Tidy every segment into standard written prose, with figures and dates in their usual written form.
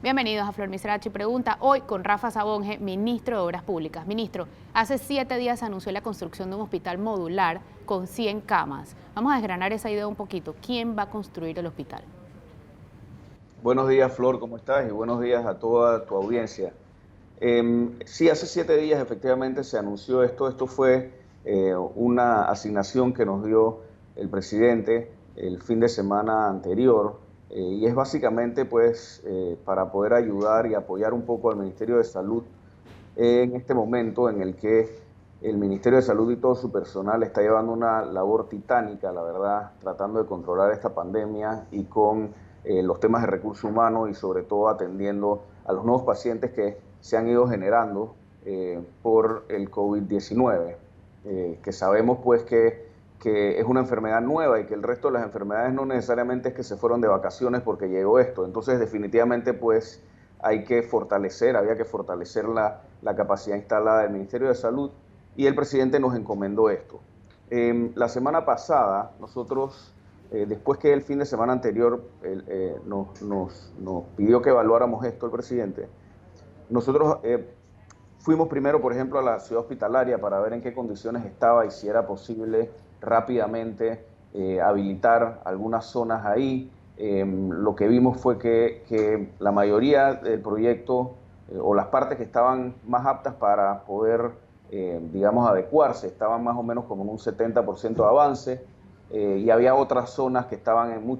Bienvenidos a Flor Misrachi Pregunta, hoy con Rafa Sabonge, ministro de Obras Públicas. Ministro, hace 7 días se anunció la construcción de un hospital modular con 100 camas. Vamos a desgranar esa idea un poquito. ¿Quién va a construir el hospital? Buenos días, Flor, ¿cómo estás? Y buenos días a toda tu audiencia. Sí, hace 7 días efectivamente se anunció esto. Esto fue una asignación que nos dio el presidente el fin de semana anterior y es básicamente pues para poder ayudar y apoyar un poco al Ministerio de Salud en este momento en el que el Ministerio de Salud y todo su personal está llevando una labor titánica, la verdad, tratando de controlar esta pandemia y con los temas de recursos humanos y sobre todo atendiendo a los nuevos pacientes que se han ido generando por el COVID-19, que sabemos pues que es una enfermedad nueva y que el resto de las enfermedades no necesariamente es que se fueron de vacaciones porque llegó esto. Entonces definitivamente pues había que fortalecer la capacidad instalada del Ministerio de Salud y el presidente nos encomendó esto. La semana pasada nosotros, después que el fin de semana anterior nos pidió que evaluáramos esto el presidente, nosotros fuimos primero, por ejemplo, a la ciudad hospitalaria para ver en qué condiciones estaba y si era posible rápidamente habilitar algunas zonas ahí. Lo que vimos fue que la mayoría del proyecto o las partes que estaban más aptas para poder, digamos, adecuarse, estaban más o menos como en un 70% de avance y había otras zonas que estaban en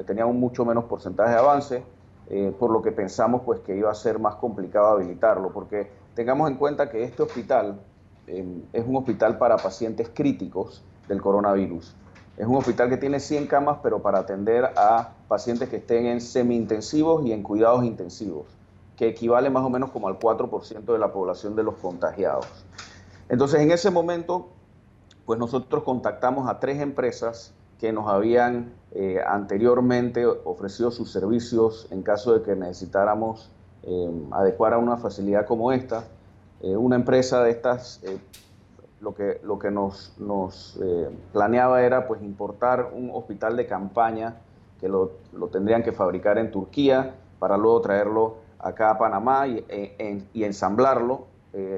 tenían un mucho menos porcentaje de avance. Por lo que pensamos pues que iba a ser más complicado habilitarlo, porque tengamos en cuenta que este hospital es un hospital para pacientes críticos del coronavirus. Es un hospital que tiene 100 camas, pero para atender a pacientes que estén en semi-intensivos y en cuidados intensivos, que equivale más o menos como al 4% de la población de los contagiados. Entonces, en ese momento, pues nosotros contactamos a 3 empresas que nos habían anteriormente ofrecido sus servicios en caso de que necesitáramos adecuar a una facilidad como esta. Una empresa de estas lo que nos planeaba era pues importar un hospital de campaña que lo tendrían que fabricar en Turquía para luego traerlo acá a Panamá y ensamblarlo,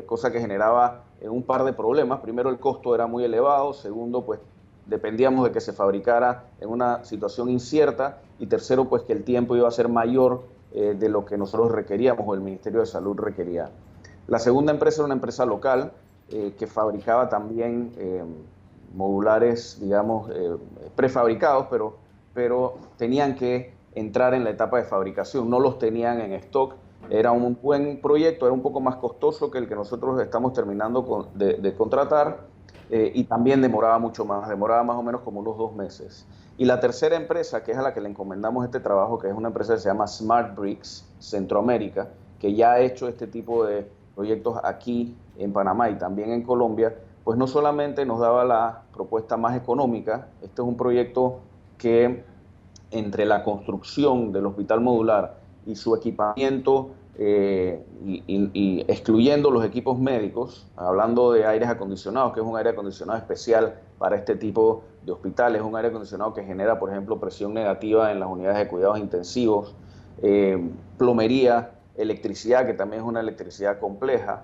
cosa que generaba un par de problemas. Primero, el costo era muy elevado. Segundo, pues dependíamos de que se fabricara en una situación incierta. Y tercero, pues que el tiempo iba a ser mayor de lo que nosotros requeríamos o el Ministerio de Salud requería. La segunda empresa era una empresa local que fabricaba también modulares, digamos, prefabricados, pero tenían que entrar en la etapa de fabricación, no los tenían en stock. Era un buen proyecto, era un poco más costoso que el que nosotros estamos terminando de contratar y también demoraba mucho más, demoraba más o menos como unos 2 meses. Y la tercera empresa, que es a la que le encomendamos este trabajo, que es una empresa que se llama Smart Bricks Centroamérica, que ya ha hecho este tipo de proyectos aquí en Panamá y también en Colombia, pues no solamente nos daba la propuesta más económica. Este es un proyecto que entre la construcción del hospital modular y su equipamiento y excluyendo los equipos médicos, hablando de aires acondicionados, que es un aire acondicionado especial para este tipo de hospitales, un aire acondicionado que genera, por ejemplo, presión negativa en las unidades de cuidados intensivos, plomería, electricidad, que también es una electricidad compleja.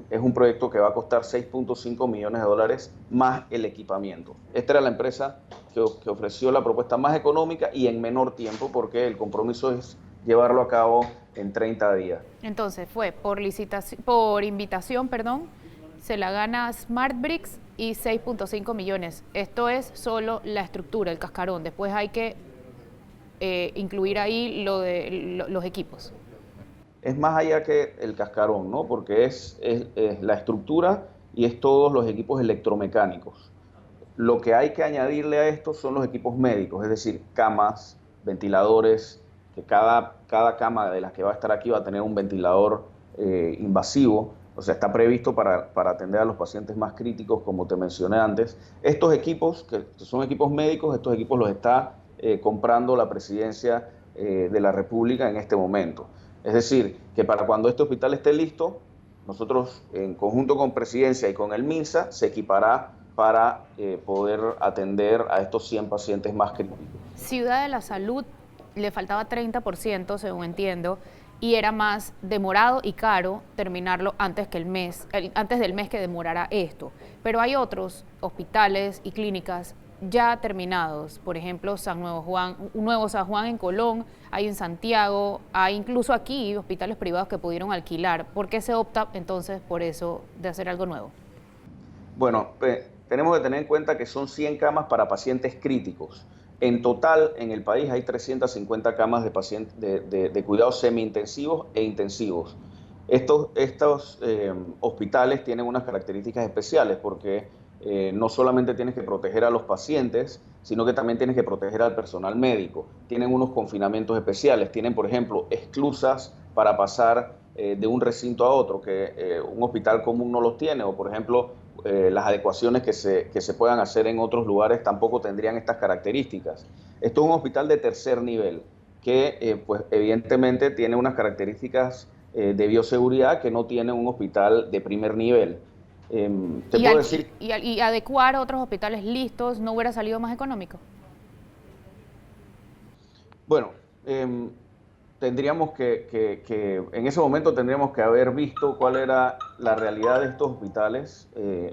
Es un proyecto que va a costar $6.5 millones más el equipamiento. Esta era la empresa que ofreció la propuesta más económica y en menor tiempo, porque el compromiso es llevarlo a cabo en 30 días. Entonces fue por invitación, se la gana Smart Bricks y 6.5 millones. Esto es solo la estructura, el cascarón. Después hay que incluir ahí los equipos. Es más allá que el cascarón, ¿no? Porque es la estructura y es todos los equipos electromecánicos. Lo que hay que añadirle a esto son los equipos médicos, es decir, camas, ventiladores, que cada cama de las que va a estar aquí va a tener un ventilador invasivo. O sea, está previsto para atender a los pacientes más críticos, como te mencioné antes. Estos equipos, que son equipos médicos, estos equipos los está comprando la Presidencia de la República en este momento. Es decir, que para cuando este hospital esté listo, nosotros en conjunto con Presidencia y con el MINSA se equipará para poder atender a estos 100 pacientes más críticos. Ciudad de la Salud le faltaba 30%, según entiendo, y era más demorado y caro terminarlo antes del mes que demorara esto. Pero hay otros hospitales y clínicas ya terminados, por ejemplo, Nuevo San Juan en Colón, hay en Santiago, hay incluso aquí hospitales privados que pudieron alquilar. ¿Por qué se opta entonces por eso de hacer algo nuevo? Bueno, tenemos que tener en cuenta que son 100 camas para pacientes críticos. En total, en el país hay 350 camas de cuidados semi-intensivos e intensivos. Estos hospitales tienen unas características especiales porque no solamente tienes que proteger a los pacientes, sino que también tienes que proteger al personal médico. Tienen unos confinamientos especiales, tienen, por ejemplo, esclusas para pasar de un recinto a otro, que un hospital común no los tiene, o por ejemplo, las adecuaciones que se puedan hacer en otros lugares tampoco tendrían estas características. Esto es un hospital de tercer nivel, que pues evidentemente tiene unas características de bioseguridad que no tiene un hospital de primer nivel. Te puedo decir... Y adecuar a otros hospitales listos no hubiera salido más económico. Bueno, tendríamos en ese momento tendríamos que haber visto cuál era la realidad de estos hospitales.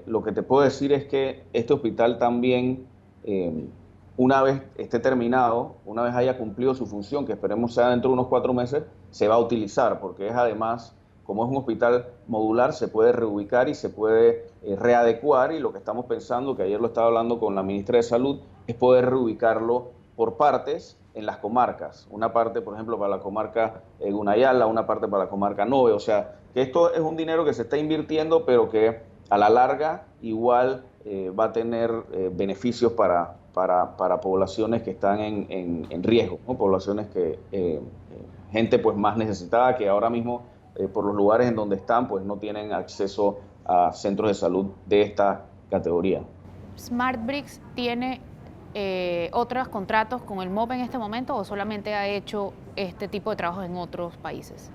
Lo que te puedo decir es que este hospital también, una vez esté terminado, una vez haya cumplido su función, que esperemos sea dentro de unos 4 meses, se va a utilizar, porque es además, como es un hospital modular, se puede reubicar y se puede readecuar, y lo que estamos pensando, que ayer lo estaba hablando con la ministra de Salud, es poder reubicarlo por partes en las comarcas. Una parte, por ejemplo, para la comarca Gunayala, una parte para la comarca Nove. O sea, que esto es un dinero que se está invirtiendo, pero que a la larga igual va a tener beneficios para poblaciones que están en riesgo, ¿no? Poblaciones gente pues más necesitada, que ahora mismo por los lugares en donde están pues no tienen acceso a centros de salud de esta categoría. ¿SmartBricks tiene otros contratos con el MOP en este momento o solamente ha hecho este tipo de trabajos en otros países?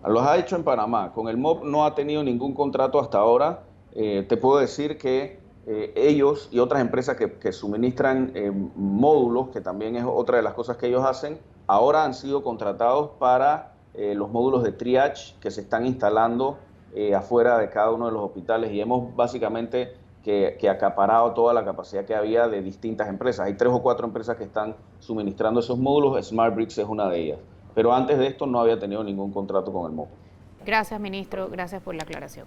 Los ha hecho en Panamá. Con el MOP no ha tenido ningún contrato hasta ahora. Te puedo decir que ellos y otras empresas que suministran módulos, que también es otra de las cosas que ellos hacen, ahora han sido contratados para los módulos de triage que se están instalando afuera de cada uno de los hospitales, y hemos básicamente que acaparado toda la capacidad que había de distintas empresas. Hay 3 o 4 empresas que están suministrando esos módulos, SmartBricks es una de ellas. Pero antes de esto no había tenido ningún contrato con el MOP. Gracias, ministro. Gracias por la aclaración.